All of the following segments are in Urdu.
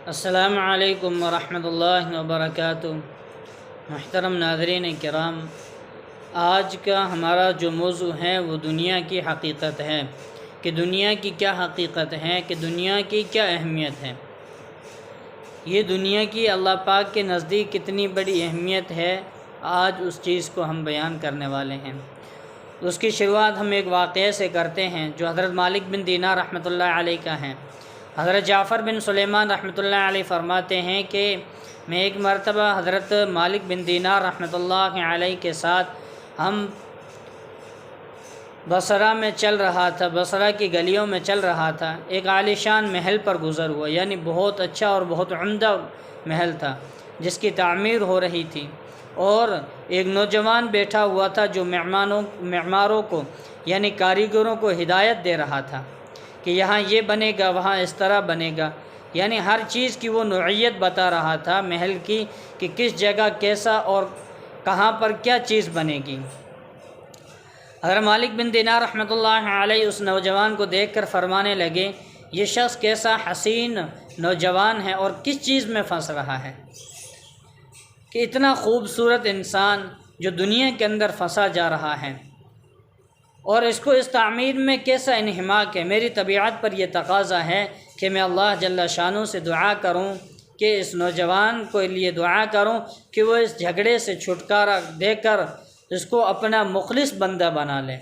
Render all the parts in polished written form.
السلام علیکم ورحمۃ اللہ وبرکاتہ۔ محترم ناظرین کرام، آج کا ہمارا جو موضوع ہے وہ دنیا کی حقیقت ہے کہ دنیا کی کیا حقیقت ہے، کہ دنیا کی کیا اہمیت ہے۔ یہ دنیا کی اللہ پاک کے نزدیک کتنی بڑی اہمیت ہے، آج اس چیز کو ہم بیان کرنے والے ہیں۔ اس کی شروعات ہم ایک واقعے سے کرتے ہیں جو حضرت مالک بن دینار رحمۃ اللہ علیہ کا ہے۔ حضرت جعفر بن سلیمان رحمۃ اللہ علیہ فرماتے ہیں کہ میں ایک مرتبہ حضرت مالک بن دینار رحمۃ اللہ علیہ کے ساتھ ہم بصرہ میں چل رہا تھا، بصرہ کی گلیوں میں چل رہا تھا۔ ایک عالیشان محل پر گزر ہوا، یعنی بہت اچھا اور بہت عمدہ محل تھا جس کی تعمیر ہو رہی تھی، اور ایک نوجوان بیٹھا ہوا تھا جو معماروں کو یعنی کاریگروں کو ہدایت دے رہا تھا کہ یہاں یہ بنے گا، وہاں اس طرح بنے گا، یعنی ہر چیز کی وہ نوعیت بتا رہا تھا محل کی کہ کس جگہ کیسا اور کہاں پر کیا چیز بنے گی۔ حضرت مالک بن دینار رحمۃ اللہ علیہ اس نوجوان کو دیکھ کر فرمانے لگے، یہ شخص کیسا حسین نوجوان ہے اور کس چیز میں پھنس رہا ہے کہ اتنا خوبصورت انسان جو دنیا کے اندر پھنسا جا رہا ہے، اور اس کو اس تعمیر میں کیسا انہماک ہے۔ میری طبیعت پر یہ تقاضا ہے کہ میں اللہ جل شانہ سے دعا کروں کہ اس نوجوان کو لیے دعا کروں کہ وہ اس جھگڑے سے چھٹکارا دے کر اس کو اپنا مخلص بندہ بنا لے۔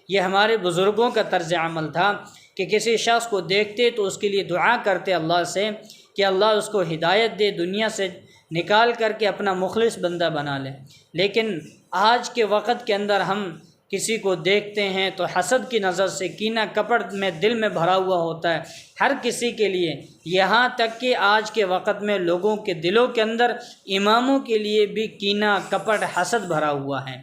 یہ ہمارے بزرگوں کا طرز عمل تھا کہ کسی شخص کو دیکھتے تو اس کے لیے دعا کرتے اللہ سے کہ اللہ اس کو ہدایت دے، دنیا سے نکال کر کے اپنا مخلص بندہ بنا لے۔ لیکن آج کے وقت کے اندر ہم کسی کو دیکھتے ہیں تو حسد کی نظر سے کینہ کپٹ میں دل میں بھرا ہوا ہوتا ہے ہر کسی کے لیے، یہاں تک کہ آج کے وقت میں لوگوں کے دلوں کے اندر اماموں کے لیے بھی کینہ کپٹ حسد بھرا ہوا ہے۔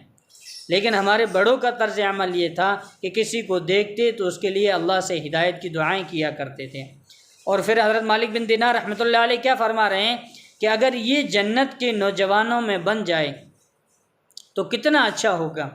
لیکن ہمارے بڑوں کا طرز عمل یہ تھا کہ کسی کو دیکھتے تو اس کے لیے اللہ سے ہدایت کی دعائیں کیا کرتے تھے۔ اور پھر حضرت مالک بن دینار رحمۃ اللہ علیہ کیا فرما رہے ہیں کہ اگر یہ جنت کے نوجوانوں میں بن جائے تو کتنا اچھا ہوگا۔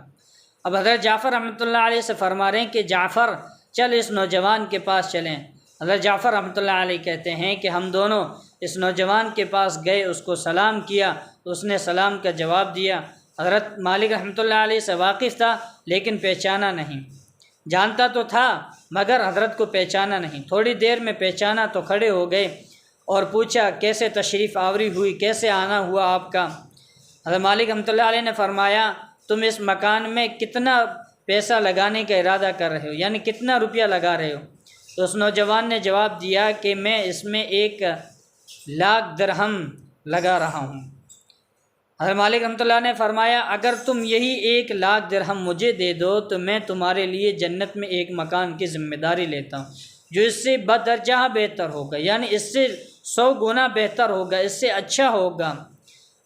اب حضرت جعفر رحمۃ اللہ علیہ سے فرما رہے ہیں کہ جعفر چل اس نوجوان کے پاس چلیں۔ حضرت جعفر رحمۃ اللہ علیہ کہتے ہیں کہ ہم دونوں اس نوجوان کے پاس گئے، اس کو سلام کیا، اس نے سلام کا جواب دیا۔ حضرت مالک رحمۃ اللہ علیہ سے واقف تھا لیکن پہچانا نہیں، جانتا تو تھا مگر حضرت کو پہچانا نہیں۔ تھوڑی دیر میں پہچانا تو کھڑے ہو گئے اور پوچھا کیسے تشریف آوری ہوئی، کیسے آنا ہوا آپ کا۔ حضرت مالک رحمۃ اللہ علیہ نے فرمایا تم اس مکان میں کتنا پیسہ لگانے کا ارادہ کر رہے ہو، یعنی کتنا روپیہ لگا رہے ہو؟ تو اس نوجوان نے جواب دیا کہ میں اس میں 1,00,000 درہم لگا رہا ہوں۔ حضرت مالک رحمۃ اللہ نے فرمایا اگر تم یہی 1,00,000 درہم مجھے دے دو تو میں تمہارے لیے جنت میں ایک مکان کی ذمہ داری لیتا ہوں جو اس سے بدرجہ بہتر ہوگا، یعنی اس سے 100 گنا بہتر ہوگا، اس سے اچھا ہوگا۔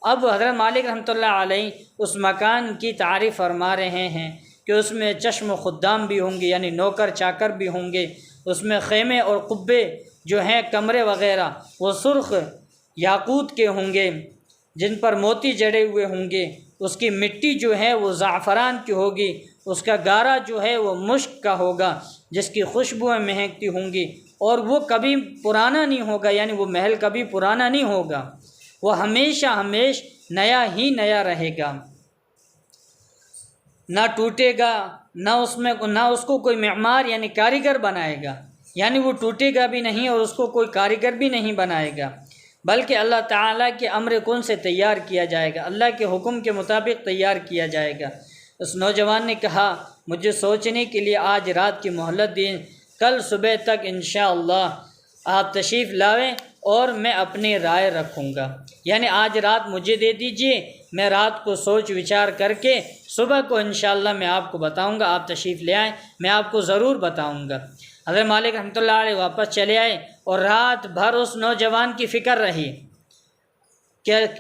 اب حضرت مالک رحمۃ اللہ علیہ اس مکان کی تعریف فرما رہے ہیں کہ اس میں چشم و خدام بھی ہوں گے، یعنی نوکر چاکر بھی ہوں گے، اس میں خیمے اور قبے جو ہیں کمرے وغیرہ وہ سرخ یاقوت کے ہوں گے جن پر موتی جڑے ہوئے ہوں گے، اس کی مٹی جو ہے وہ زعفران کی ہوگی، اس کا گارا جو ہے وہ مشک کا ہوگا جس کی خوشبوئیں مہکتی ہوں گی، اور وہ کبھی پرانا نہیں ہوگا، یعنی وہ محل کبھی پرانا نہیں ہوگا، وہ ہمیشہ نیا ہی نیا رہے گا، نہ ٹوٹے گا، نہ اس کو کوئی معمار یعنی کاریگر بنائے گا، یعنی وہ ٹوٹے گا بھی نہیں اور اس کو کوئی کاریگر بھی نہیں بنائے گا، بلکہ اللہ تعالیٰ کے امر کن سے تیار کیا جائے گا، اللہ کے حکم کے مطابق تیار کیا جائے گا۔ اس نوجوان نے کہا مجھے سوچنے کے لیے آج رات کی مہلت دیں، کل صبح تک انشاءاللہ آپ تشریف لاویں اور میں اپنی رائے رکھوں گا، یعنی آج رات مجھے دے دیجئے، میں رات کو سوچ وچار کر کے صبح کو انشاءاللہ میں آپ کو بتاؤں گا، آپ تشریف لے آئیں، میں آپ کو ضرور بتاؤں گا۔ حضرت مالک رحمۃ اللہ علیہ واپس چلے آئے اور رات بھر اس نوجوان کی فکر رہی۔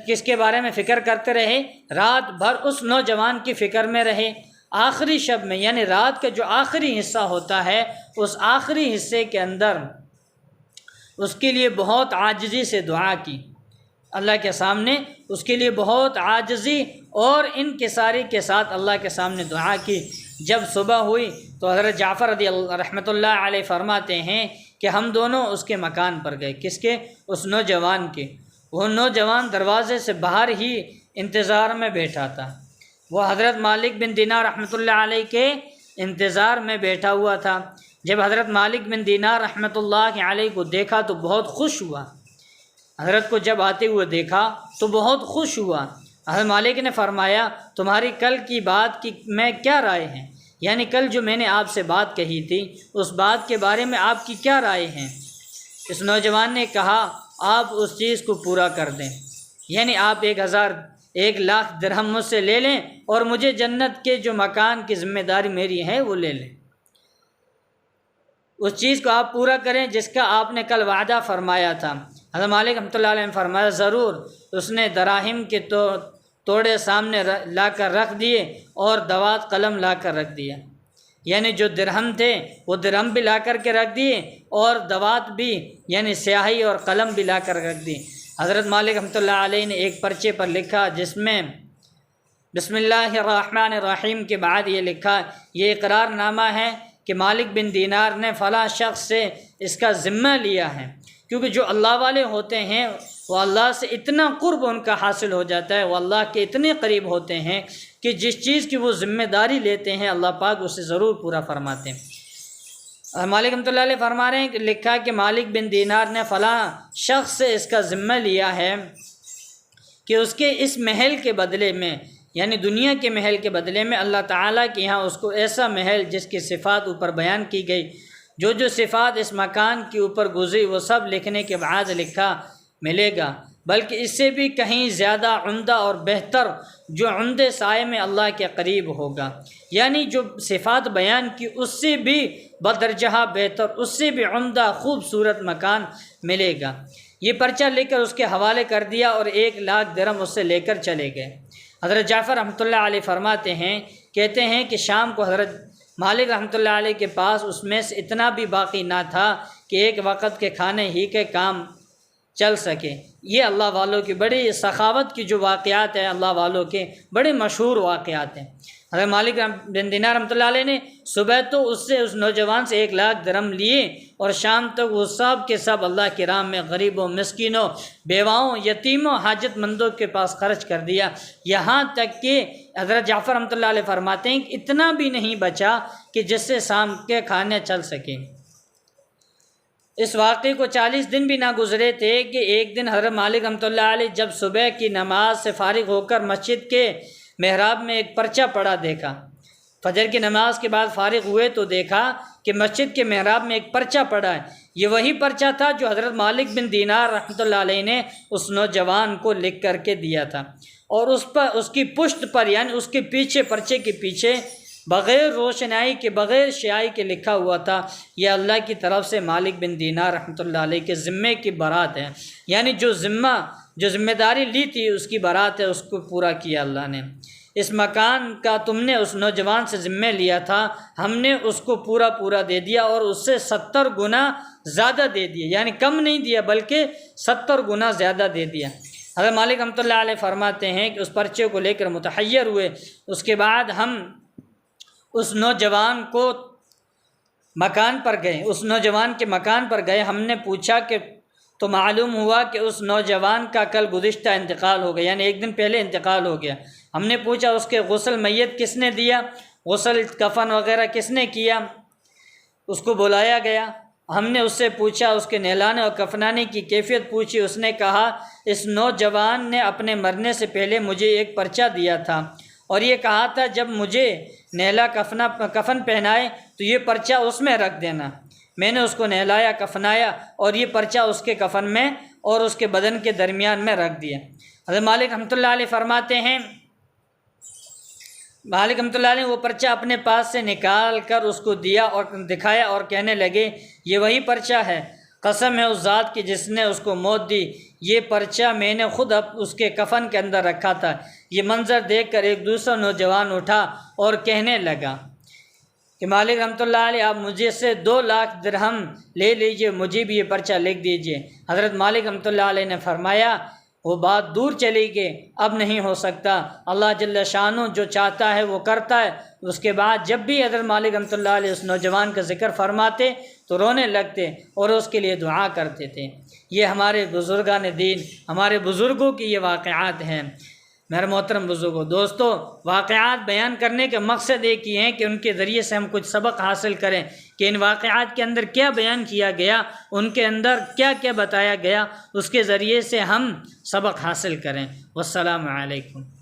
کس کے بارے میں فکر کرتے رہے؟ رات بھر اس نوجوان کی فکر میں رہے۔ آخری شب میں یعنی رات کا جو آخری حصہ ہوتا ہے اس آخری حصے کے اندر اس کے لیے بہت عاجزی سے دعا کی، اللہ کے سامنے اس کے لیے بہت عاجزی اور انکساری کے ساتھ اللہ کے سامنے دعا کی۔ جب صبح ہوئی تو حضرت جعفر رحمۃ اللہ علیہ فرماتے ہیں کہ ہم دونوں اس کے مکان پر گئے۔ کس کے؟ اس نوجوان کے۔ وہ نوجوان دروازے سے باہر ہی انتظار میں بیٹھا تھا، وہ حضرت مالک بن دینار رحمۃ اللہ علیہ کے انتظار میں بیٹھا ہوا تھا۔ جب حضرت مالک بن دینار رحمۃ اللہ علیہ کو دیکھا تو بہت خوش ہوا۔ حضرت کو جب آتے ہوئے دیکھا تو بہت خوش ہوا۔ حضرت مالک نے فرمایا تمہاری کل کی بات کی میں کیا رائے ہیں، یعنی کل جو میں نے آپ سے بات کہی تھی اس بات کے بارے میں آپ کی کیا رائے ہیں؟ اس نوجوان نے کہا آپ اس چیز کو پورا کر دیں، یعنی آپ 1,00,000 درہم مجھ سے لے لیں اور مجھے جنت کے جو مکان کی ذمہ داری میری ہے وہ لے لیں، اس چیز کو آپ پورا کریں جس کا آپ نے کل وعدہ فرمایا تھا۔ حضرت مالک رحمۃ اللہ علیہ نے فرمایا ضرور۔ اس نے دراہم کے توڑے سامنے لا کر رکھ دیے اور دوات قلم لا کر رکھ دیا، یعنی جو درہم تھے وہ درہم بھی لا کر کے رکھ دیے اور دوات بھی یعنی سیاہی اور قلم بھی لا کر رکھ دی۔ حضرت مالک رحمۃ اللہ علیہ نے ایک پرچے پر لکھا جس میں بسم اللہ الرحمن الرحیم کے بعد یہ لکھا، یہ اقرار نامہ ہے کہ مالک بن دینار نے فلاں شخص سے اس کا ذمہ لیا ہے، کیونکہ جو اللہ والے ہوتے ہیں وہ اللہ سے اتنا قرب ان کا حاصل ہو جاتا ہے، وہ اللہ کے اتنے قریب ہوتے ہیں کہ جس چیز کی وہ ذمہ داری لیتے ہیں اللہ پاک اسے ضرور پورا فرماتے ہیں۔ مالک رحمۃ اللہ علیہ فرما رہے ہیں کہ لکھا کہ مالک بن دینار نے فلاں شخص سے اس کا ذمہ لیا ہے کہ اس کے اس محل کے بدلے میں، یعنی دنیا کے محل کے بدلے میں اللہ تعالیٰ کے یہاں اس کو ایسا محل جس کی صفات اوپر بیان کی گئی، جو صفات اس مکان کے اوپر گزری وہ سب لکھنے کے بعد لکھا ملے گا، بلکہ اس سے بھی کہیں زیادہ عمدہ اور بہتر جو عمدے سائے میں اللہ کے قریب ہوگا، یعنی جو صفات بیان کی اس سے بھی بدرجہ بہتر، اس سے بھی عمدہ خوبصورت مکان ملے گا۔ یہ پرچہ لے کر اس کے حوالے کر دیا اور 1,00,000 درہم اس سے لے کر چلے گئے۔ حضرت جعفر رحمۃ اللہ علیہ فرماتے ہیں، کہتے ہیں کہ شام کو حضرت مالک رحمۃ اللہ علیہ کے پاس اس میں سے اتنا بھی باقی نہ تھا کہ ایک وقت کے کھانے ہی کے کام چل سکے۔ یہ اللہ والوں کی بڑی سخاوت کی جو واقعات ہیں، اللہ والوں کے بڑے مشہور واقعات ہیں۔ حضرت مالک بن دینار رحمۃ اللہ علیہ نے صبح تو اس نوجوان سے 1,00,000 درہم لیے اور شام تک وہ سب کے سب اللہ کی راہ میں غریبوں، مسکینوں، بیواؤں، یتیموں، حاجت مندوں کے پاس خرچ کر دیا، یہاں تک کہ حضرت جعفر رحمۃ اللہ علیہ فرماتے ہیں کہ اتنا بھی نہیں بچا کہ جس سے شام کے کھانے چل سکیں۔ اس واقعے کو 40 دن بھی نہ گزرے تھے کہ ایک دن حضرت مالک رحمۃ اللہ علیہ جب صبح کی نماز سے فارغ ہو کر مسجد کے محراب میں ایک پرچہ پڑا دیکھا، فجر کی نماز کے بعد فارغ ہوئے تو دیکھا کہ مسجد کے محراب میں ایک پرچہ پڑا ہے۔ یہ وہی پرچہ تھا جو حضرت مالک بن دینار رحمۃ اللہ علیہ نے اس نوجوان کو لکھ کر کے دیا تھا، اور اس کی پشت پر یعنی اس کے پیچھے، پرچے کے پیچھے بغیر روشنائی کے، بغیر شیائی کے لکھا ہوا تھا، یہ اللہ کی طرف سے مالک بن دینار رحمۃ اللہ علیہ کے ذمے کی برات ہے، یعنی جو ذمہ داری لی تھی اس کی برات ہے، اس کو پورا کیا اللہ نے۔ اس مکان کا تم نے اس نوجوان سے ذمہ لیا تھا، ہم نے اس کو پورا دے دیا اور اس سے 70 گنا زیادہ دے دیا، یعنی کم نہیں دیا بلکہ 70 گنا زیادہ دے دیا۔ حضرت مالک رحمۃ اللہ علیہ فرماتے ہیں کہ اس پرچے کو لے کر متحیر ہوئے۔ اس کے بعد ہم اس نوجوان کو مکان پر گئے، اس نوجوان کے مکان پر گئے، ہم نے پوچھا کہ تو معلوم ہوا کہ اس نوجوان کا کل گزشتہ انتقال ہو گیا، یعنی ایک دن پہلے انتقال ہو گیا۔ ہم نے پوچھا اس کے غسل میت کس نے دیا، غسل کفن وغیرہ کس نے کیا؟ اس کو بلایا گیا، ہم نے اس سے پوچھا، اس کے نہلانے اور کفنانے کی کیفیت پوچھی۔ اس نے کہا اس نوجوان نے اپنے مرنے سے پہلے مجھے ایک پرچہ دیا تھا اور یہ کہا تھا جب مجھے نہلا کفن پہنائے تو یہ پرچہ اس میں رکھ دینا۔ میں نے اس کو نہلایا، کفنایا اور یہ پرچہ اس کے کفن میں اور اس کے بدن کے درمیان میں رکھ دیا۔ حضرت مالک رحمۃ اللہ علیہ فرماتے ہیں، مالک رحمۃ اللہ علیہ وہ پرچہ اپنے پاس سے نکال کر اس کو دیا اور دکھایا اور کہنے لگے یہ وہی پرچہ ہے، قسم ہے اس ذات کی جس نے اس کو موت دی، یہ پرچہ میں نے خود اس کے کفن کے اندر رکھا تھا۔ یہ منظر دیکھ کر ایک دوسرا نوجوان اٹھا اور کہنے لگا کہ مالک رحمۃ اللہ علیہ آپ مجھے سے 2,00,000 درہم لے لیجئے، مجھے بھی یہ پرچہ لکھ دیجئے۔ حضرت مالک رحمۃ اللہ علیہ نے فرمایا وہ بات دور چلی گئی، اب نہیں ہو سکتا۔ اللہ جل شانہ جو چاہتا ہے وہ کرتا ہے۔ اس کے بعد جب بھی حضرت مالک رحمۃ اللہ علیہ اس نوجوان کا ذکر فرماتے تو رونے لگتے اور اس کے لیے دعا کرتے تھے۔ یہ ہمارے بزرگان دین، ہمارے بزرگوں کی یہ واقعات ہیں۔ میرے محترم بزرگوں، دوستو، واقعات بیان کرنے کا مقصد ایک ہی ہے کہ ان کے ذریعے سے ہم کچھ سبق حاصل کریں کہ ان واقعات کے اندر کیا بیان کیا گیا، ان کے اندر کیا کیا بتایا گیا، اس کے ذریعے سے ہم سبق حاصل کریں۔ والسلام علیکم۔